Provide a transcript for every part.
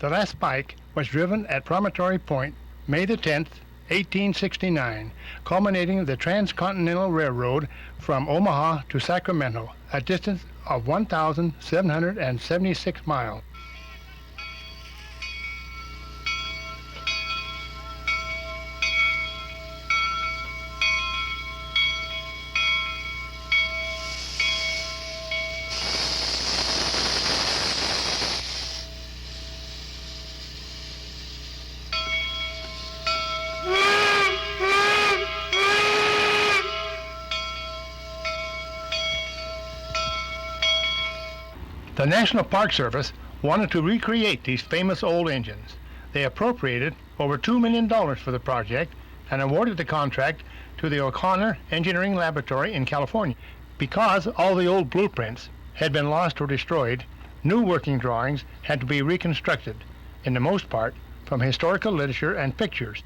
The last spike was driven at Promatory Point, May the 10th, 1869, culminating the Transcontinental Railroad from Omaha to Sacramento, a distance of 1,776 miles. The National Park Service wanted to recreate these famous old engines. They appropriated over $2 million for the project and awarded the contract to the O'Connor Engineering Laboratory in California. Because all the old blueprints had been lost or destroyed, new working drawings had to be reconstructed, in the most part from historical literature and pictures.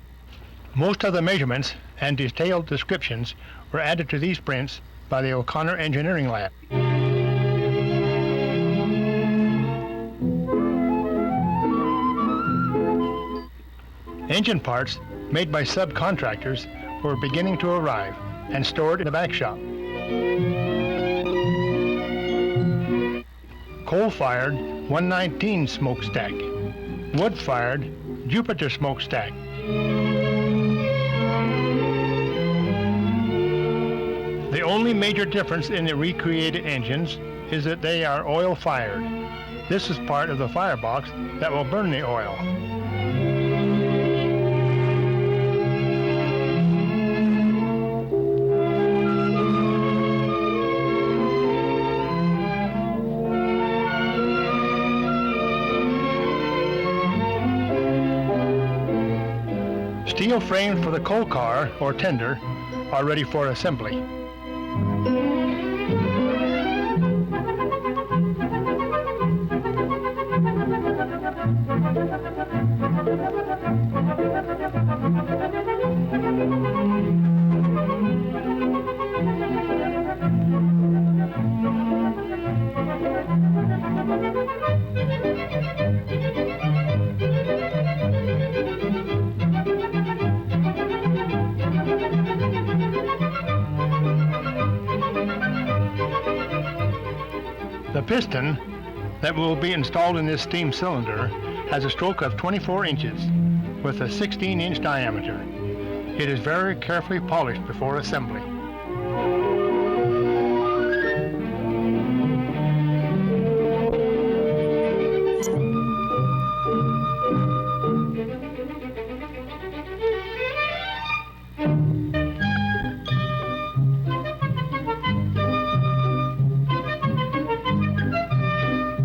Most of the measurements and detailed descriptions were added to these prints by the O'Connor Engineering Lab. Engine parts made by subcontractors were beginning to arrive and stored in the back shop. Coal-fired 119 smokestack, wood-fired Jupiter smokestack. The only major difference in the recreated engines is that they are oil-fired. This is part of the firebox that will burn the oil. Steel frames for the coal car or tender are ready for assembly. The piston that will be installed in this steam cylinder has a stroke of 24 inches with a 16-inch diameter. It is very carefully polished before assembly.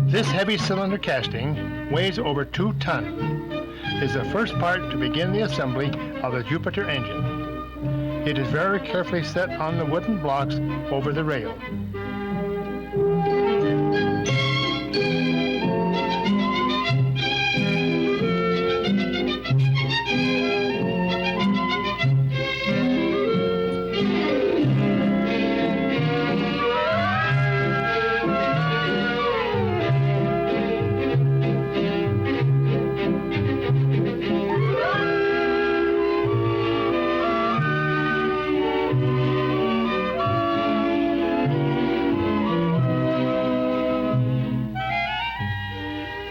This heavy cylinder casting weighs over 2 tons. It is the first part to begin the assembly of the Jupiter engine. It is very carefully set on the wooden blocks over the rail.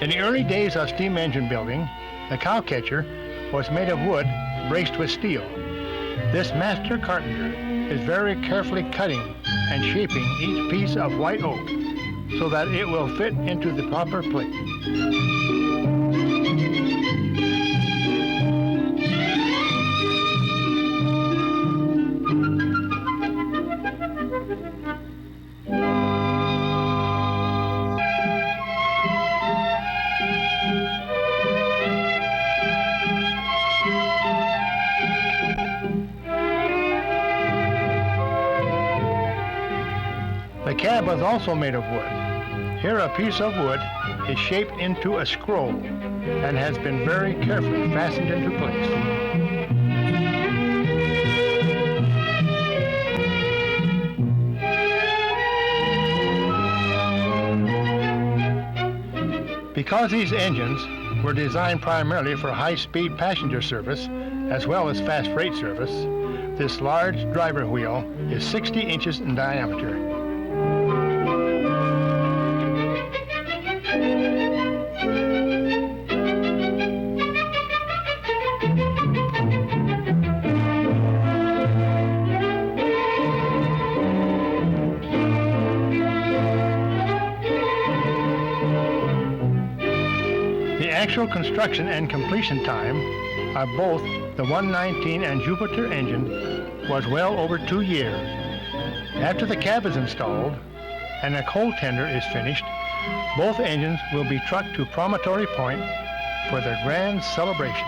In the early days of steam engine building, the cow catcher was made of wood braced with steel. This master carpenter is very carefully cutting and shaping each piece of white oak so that it will fit into the proper plate. The cab was also made of wood. Here a piece of wood is shaped into a scroll and has been very carefully fastened into place. Because these engines were designed primarily for high-speed passenger service as well as fast freight service. This large driver wheel is 60 inches in diameter. The actual construction and completion time of both the 119 and Jupiter engine was well over 2 years. After the cab is installed and a coal tender is finished, both engines will be trucked to Promatory Point for their grand celebration.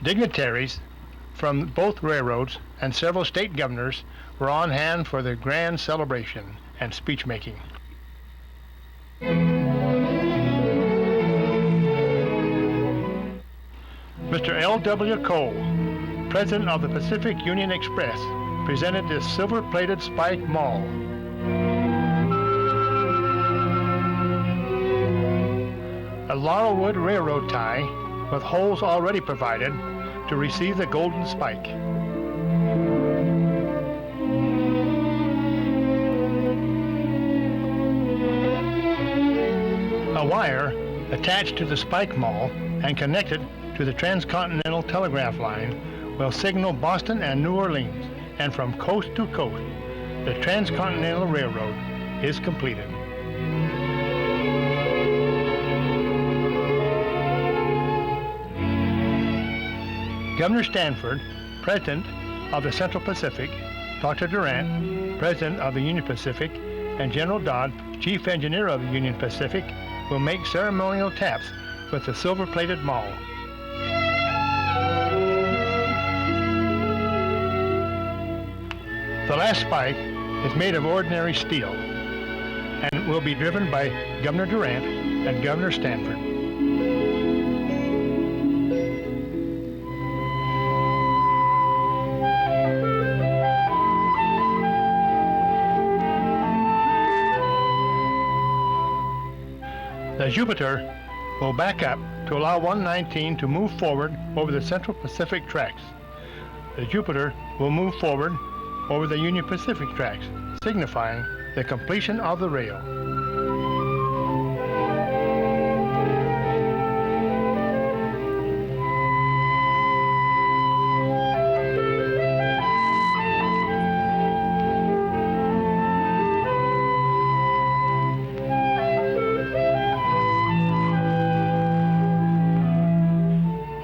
Dignitaries from both railroads and several state governors were on hand for the grand celebration and speech making. Mr. L.W. Cole, President of the Pacific Union Express, presented this silver-plated spike maul. A laurelwood railroad tie with holes already provided to receive the golden spike. A wire attached to the spike maul and connected to the transcontinental telegraph line will signal Boston and New Orleans, and from coast to coast, the transcontinental railroad is completed. Governor Stanford, President of the Central Pacific, Dr. Durant, President of the Union Pacific, and General Dodd, Chief Engineer of the Union Pacific, will make ceremonial taps with the silver-plated maul. The last spike is made of ordinary steel and will be driven by Governor Durant and Governor Stanford. The Jupiter will back up to allow 119 to move forward over the Central Pacific tracks. The Jupiter will move forward over the Union Pacific tracks, signifying the completion of the rail.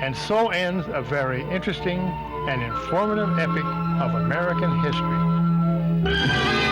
And so ends a very interesting and informative epic of American history.